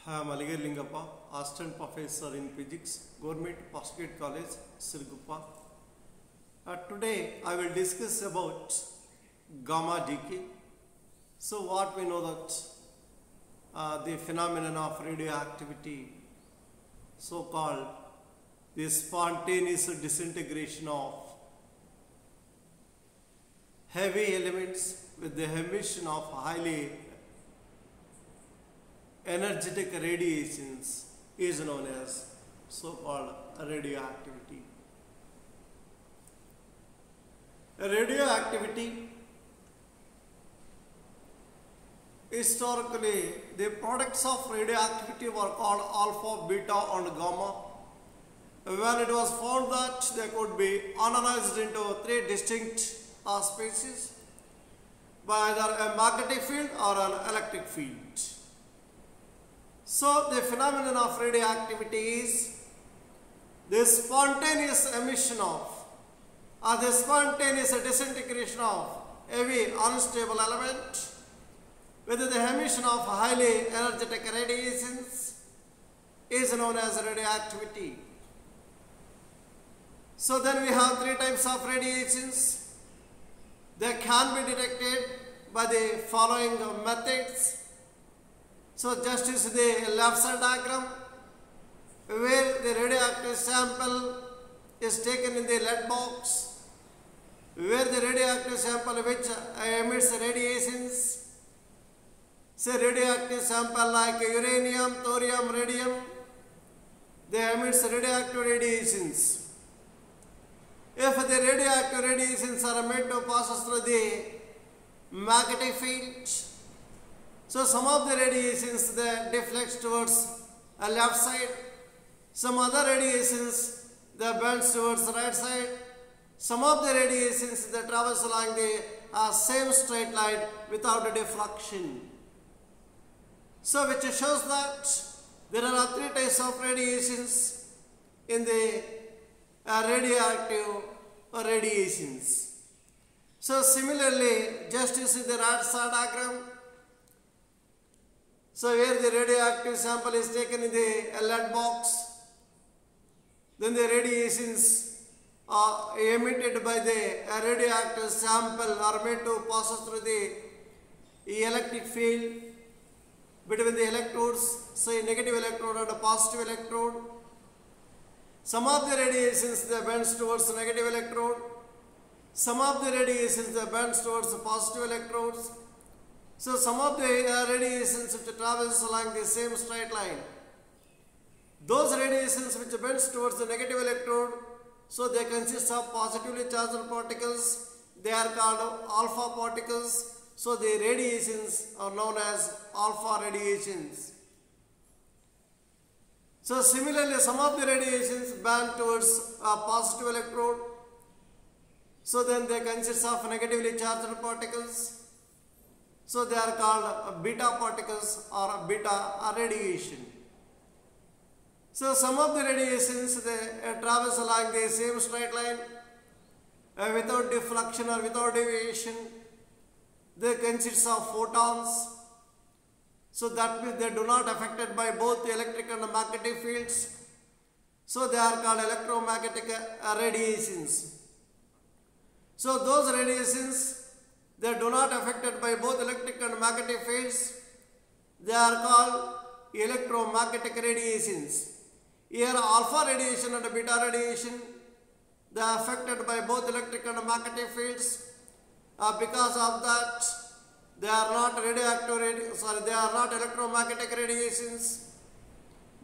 I am Aligar Lingappa, Assistant Professor in Physics, Government Postgraduate College, Sirguppa. Today I will discuss about gamma decay. So what we know that the phenomenon of radioactivity, so called the spontaneous disintegration of heavy elements with the emission of highly energetic radiations is known as so-called radioactivity. Radioactivity, historically, the products of radioactivity were called alpha, beta and gamma. When it was found that they could be analyzed into three distinct species by either a magnetic field or an electric field. So the phenomenon of radioactivity is the spontaneous emission of or the spontaneous disintegration of heavy unstable element with the emission of highly energetic radiations is known as radioactivity. So then we have three types of radiations. They can be detected by the following methods. So just use the left side diagram where the radioactive sample is taken in the lead box, where the radioactive sample which emits radiations, say radioactive sample like uranium, thorium, radium, they emit radioactive radiations. If the radioactive radiations are made to pass through the magnetic field, so some of the radiations they deflect towards a left side, some other radiations they bend towards the right side, some of the radiations they traverse along the same straight line without a deflection. So which shows that there are three types of radiations in the radioactive radiations. So similarly, just you see the right side diagram. So where the radioactive sample is taken in the lead box, then the radiations are emitted by the radioactive sample are made to pass through the electric field between the electrodes, say negative electrode and a positive electrode. Some of the radiations they bend towards the negative electrode, some of the radiations they bend towards the positive electrodes. So some of the radiations which travels along the same straight line, those radiations which bends towards the negative electrode, so they consist of positively charged particles, they are called alpha particles, so the radiations are known as alpha radiations. So similarly, some of the radiations bend towards a positive electrode, so then they consist of negatively charged particles. So they are called beta particles or beta radiation. So some of the radiations they traverse along the same straight line without deflection or without deviation. They consist of photons. So that means they do not affected by both the electric and magnetic fields. So they are called electromagnetic radiations. So those radiations they do not affected by both electric and magnetic fields. They are called electromagnetic radiations. Here alpha radiation and beta radiation they are affected by both electric and magnetic fields. Because of that they are not radioactive, they are not electromagnetic radiations,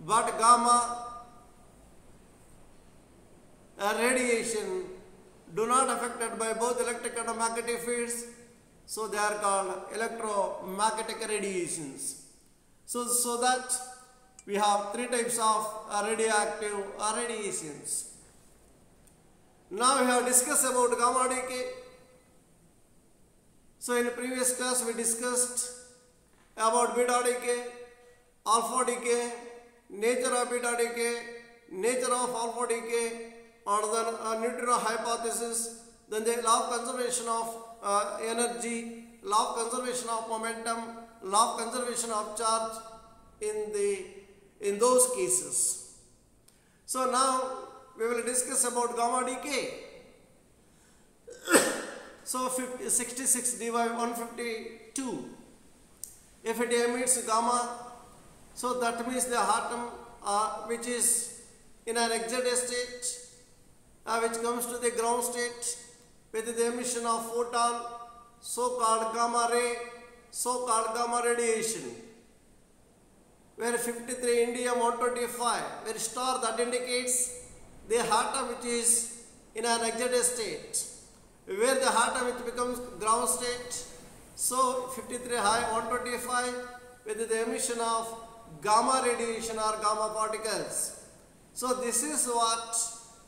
but gamma radiation do not affected by both electric and magnetic fields. So they are called electromagnetic radiations. So that we have three types of radioactive radiations. Now we have discussed about gamma decay. So in the previous class we discussed about beta decay, alpha decay, nature of beta decay, nature of alpha decay, and then neutrino hypothesis, then the law of conservation of energy, law of conservation of momentum, law of conservation of charge, in those cases. So now we will discuss about gamma decay. So 66 divided 152. If it emits gamma, so that means the atom which is in an excited state, which comes to the ground state with the emission of photon, so-called gamma ray, so-called gamma radiation. Where 53 indium 125, where star that indicates the atom which is in an excited state, where the atom which becomes ground state. So 53 high 125 with the emission of gamma radiation or gamma particles. So this is what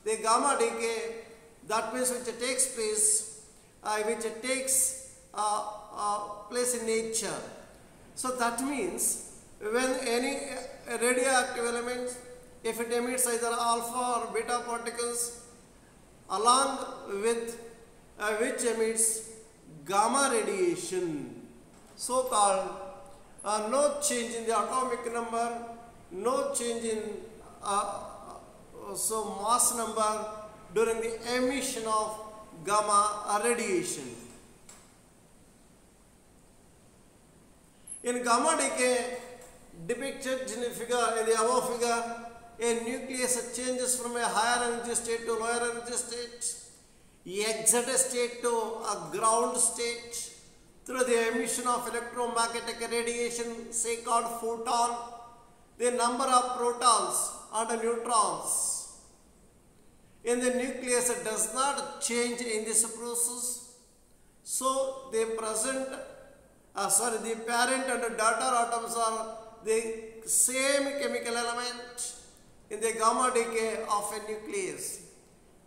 the gamma decay, that means which takes place, place in nature. So that means when any radioactive element, if it emits either alpha or beta particles along with which emits gamma radiation, so called no change in the atomic number, no change in mass number during the emission of gamma radiation. In gamma decay, depicted in the figure, in the above figure, a nucleus changes from a higher energy state to lower energy state, excited state to a ground state through the emission of electromagnetic radiation, say called photon. The number of protons and neutrons in the nucleus does not change in this process. So the parent and daughter atoms are the same chemical element in the gamma decay of a nucleus.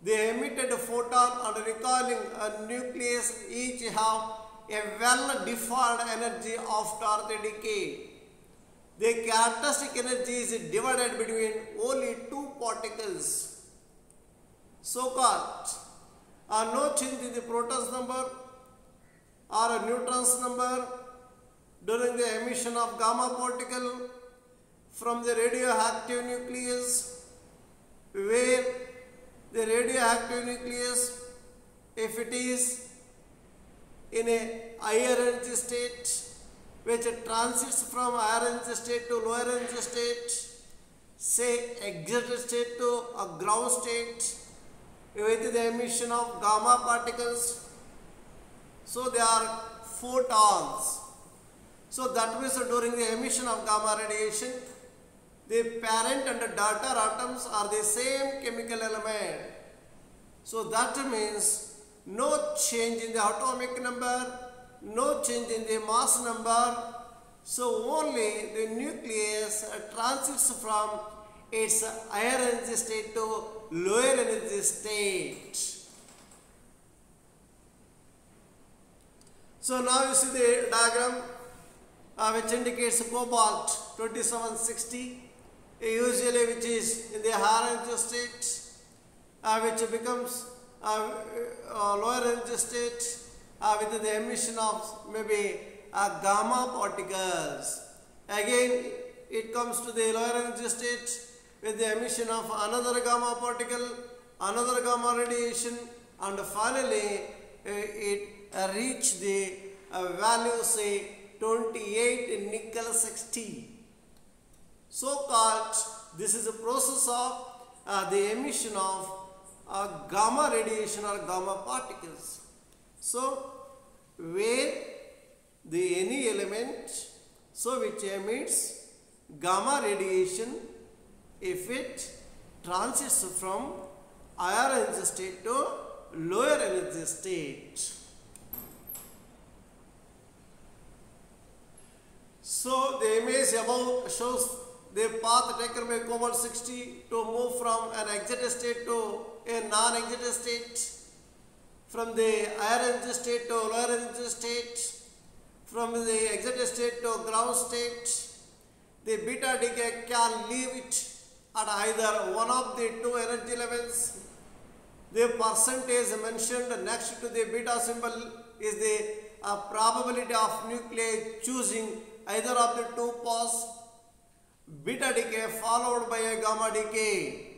The emitted photon and recoiling nucleus each have a well-defined energy after the decay. The characteristic energy is divided between only two particles, so-called no change in the protons number or a neutrons number during the emission of gamma particle from the radioactive nucleus, where the radioactive nucleus, if it is in a higher energy state, which transits from higher energy state to lower energy state, say excited state to a ground state with the emission of gamma particles. So they are photons. So that means during the emission of gamma radiation, the parent and the daughter atoms are the same chemical element. So that means no change in the atomic number, no change in the mass number. So only the nucleus transits from its higher energy state to lower energy state. So now you see the diagram which indicates cobalt 2760, usually which is in the higher energy state, which becomes lower energy state with the emission of maybe gamma particles. Again it comes to the lower energy state with the emission of another gamma particle, another gamma radiation, and finally it reach the value, say 28 nickel 60. So called, this is a process of the emission of gamma radiation or gamma particles. So where any element which emits gamma radiation, if it transits from higher energy state to lower energy state. So the image above shows the path taken by cobalt 60 to move from an excited state to a non-excited state, from the higher energy state to lower energy state, from the excited state to ground state. The beta decay can leave it at either one of the two energy levels. The percentage mentioned next to the beta symbol is the probability of nuclei choosing either of the two paths. beta decay followed by a gamma decay.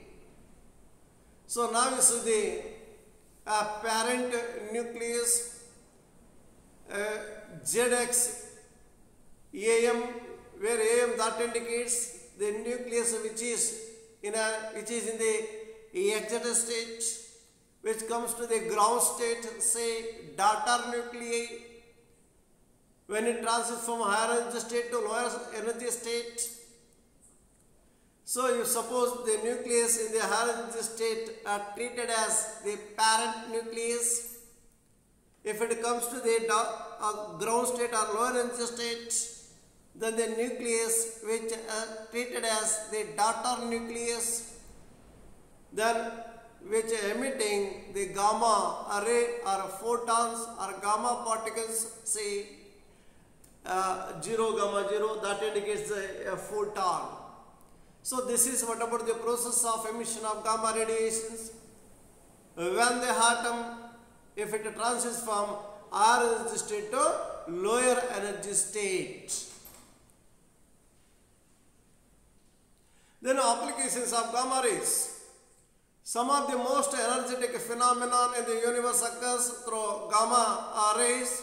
So now you see the parent nucleus ZX AM, where AM that indicates the nucleus which is in the excited state, which comes to the ground state, say daughter nuclei, when it transits from higher energy state to lower energy state. So you suppose the nucleus in the higher energy state are treated as the parent nucleus. If it comes to the ground state or lower energy state, then the nucleus which treated as the daughter nucleus, then which emitting the gamma ray or photons or gamma particles, say 0 gamma 0, that indicates a photon. So this is what about the process of emission of gamma radiations. When the atom, if it transits from higher energy state to lower energy state. Then applications of gamma rays. Some of the most energetic phenomenon in the universe occurs through gamma rays.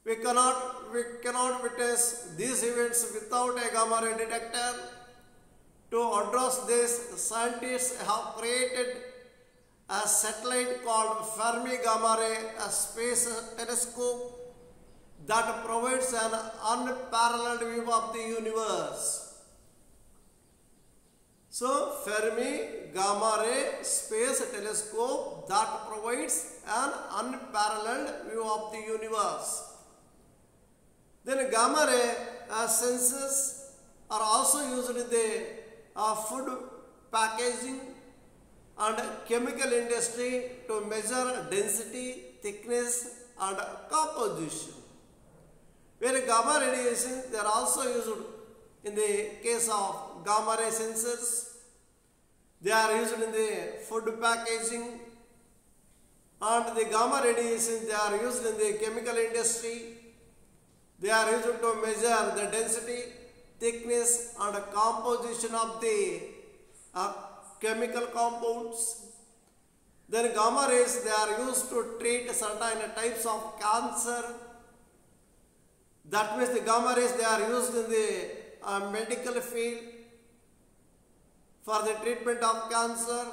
We cannot witness these events without a gamma ray detector. To address this, scientists have created a satellite called Fermi Gamma Ray Space Telescope that provides an unparalleled view of the universe. So, Fermi Gamma Ray Space Telescope that provides an unparalleled view of the universe. Then gamma ray sensors are also used in the food packaging and chemical industry to measure density, thickness and composition. Where gamma radiation, they are also used in the case of gamma ray sensors. They are used in the food packaging, and the gamma radiation they are used in the chemical industry. They are used to measure the density, thickness and composition of the chemical compounds. Then gamma rays, they are used to treat certain types of cancer. That means the gamma rays, they are used in the medical field for the treatment of cancer,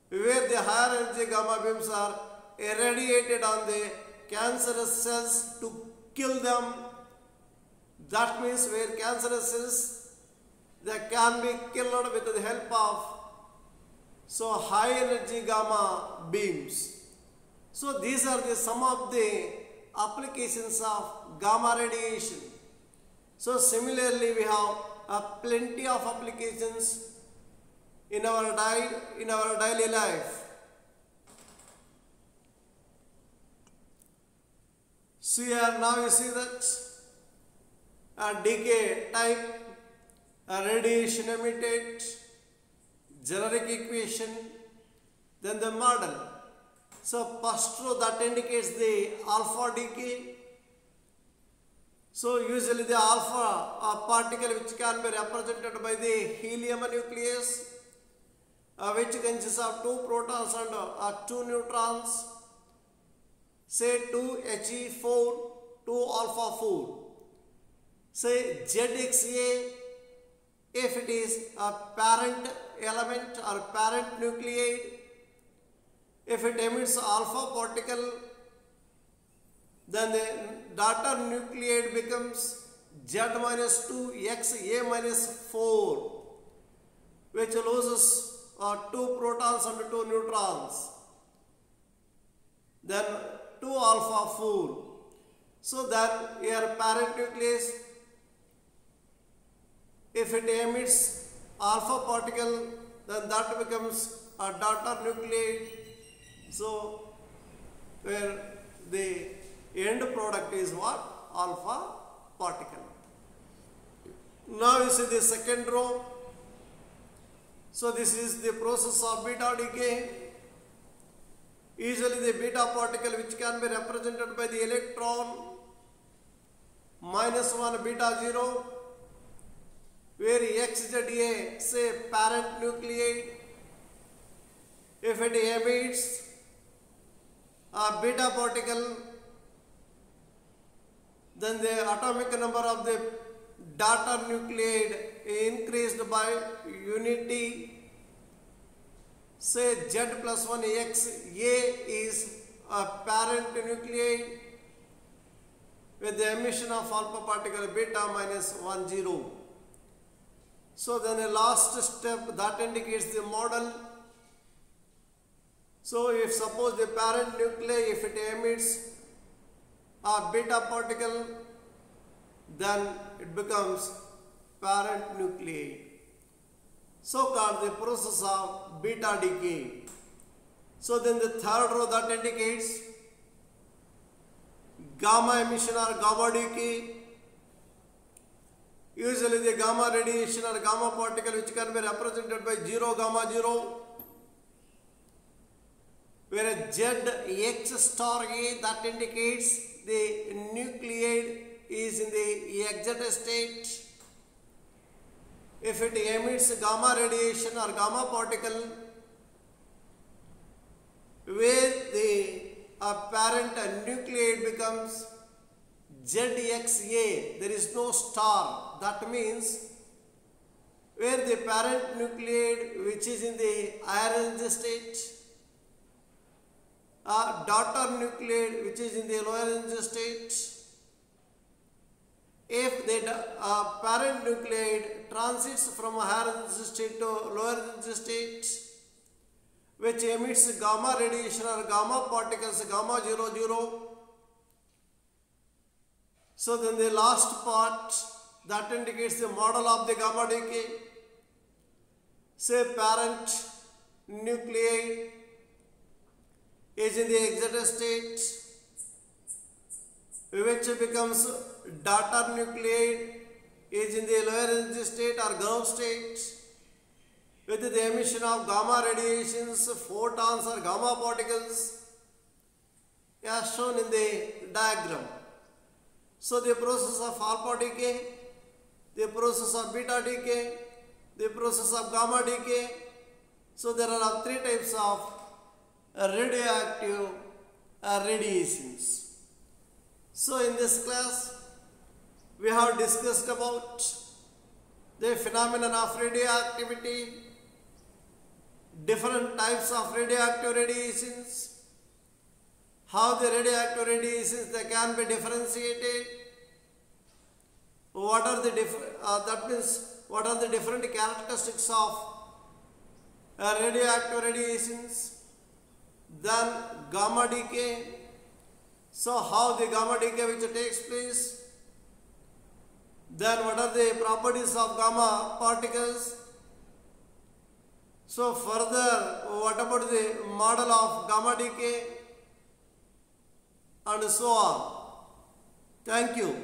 where the higher energy gamma beams are irradiated on the cancerous cells to kill them. That means where cancerous cells, they can be killed with the help of high energy gamma beams. So these are some of the applications of gamma radiation. So similarly, we have plenty of applications in our daily life. So here now you see that decay type, radiation emitted, generic equation, then the model. So first row that indicates the alpha decay. So usually the alpha particle which can be represented by the helium nucleus, which consists of 2 protons and 2 neutrons, say 2He4, 2alpha4. Say ZXA, if it is a parent element or parent nuclide, if it emits alpha particle, then the daughter nuclide becomes Z minus 2 XA minus 4, which loses 2 protons and 2 neutrons. Then 2 alpha 4. So then here parent nucleus, if it emits alpha particle, then that becomes a daughter nuclide. So where the end product is what? Alpha particle. Now you see the second row. So this is the process of beta decay. Usually the beta particle which can be represented by the electron -1 beta 0, where XZA, say parent nucleide, if it emits a beta particle, then the atomic number of the daughter nucleide increased by unity. Say Z plus 1 XA is a parent nucleide with the emission of alpha particle beta minus 1 0. So then the last step that indicates the model. So if suppose the parent nuclei, if it emits a beta particle, then it becomes parent nucleide. So called the process of beta decay. So then the third row that indicates gamma emission or gamma decay. Usually the gamma radiation or gamma particle which can be represented by 0 gamma 0, whereas ZX star A that indicates the nucleide is in the excited state. If it emits gamma radiation or gamma particle where the parent nucleide becomes ZXA, there is no star. That means where the parent nucleide which is in the higher energy state, daughter nucleide which is in the lower energy state, if the parent nucleide transits from a higher energy state to lower energy state, which emits gamma radiation or gamma particles gamma 00, so then the last part that indicates the model of the gamma decay. Say parent nucleide is in the excited state, which becomes daughter nucleide is in the lower energy state or ground state with the emission of gamma radiations, photons or gamma particles as shown in the diagram. So the process of alpha decay, the process of beta decay, the process of gamma decay. So there are 3 types of radioactive radiations. So in this class we have discussed about the phenomenon of radioactivity, different types of radioactive radiations, how the radioactive radiations they can be differentiated, what are the what are the different characteristics of radioactive radiations, then gamma decay. So how the gamma decay which takes place, then what are the properties of gamma particles. So further, what about the model of gamma decay and so on. Thank you.